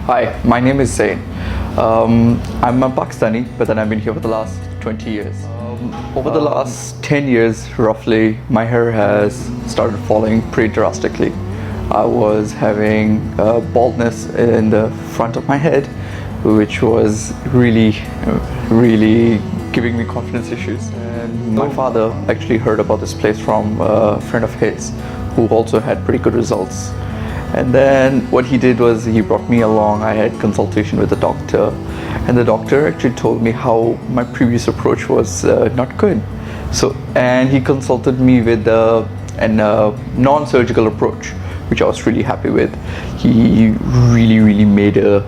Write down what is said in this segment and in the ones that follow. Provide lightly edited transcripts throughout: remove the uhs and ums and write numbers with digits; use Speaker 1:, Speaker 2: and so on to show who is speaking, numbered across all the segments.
Speaker 1: Hi, my name is Zain. I'm a Pakistani, but then I've been here for the last 20 years. Over the last 10 years, roughly, my hair has started falling pretty drastically. I was having baldness in the front of my head, which was really giving me confidence issues. And my father actually heard about this place from a friend of his who also had pretty good results. And then what he did was he brought me along. I had consultation with the doctor, and the doctor actually told me how my previous approach was not good. And he consulted me with a non-surgical approach, which I was really happy with. He really made a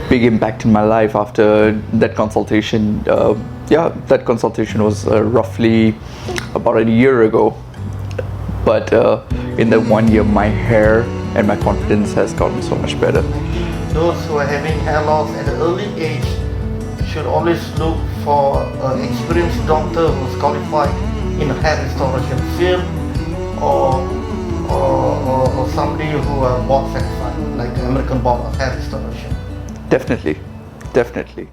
Speaker 1: big impact in my life after that consultation. That consultation was roughly about a year ago. But in that 1 year, my hair and my confidence has gotten so much better.
Speaker 2: Those who are having hair loss at an early age should always look for an experienced doctor who's qualified in the hair restoration field, or somebody who are board certified, like the American Board of Hair Restoration.
Speaker 1: Definitely.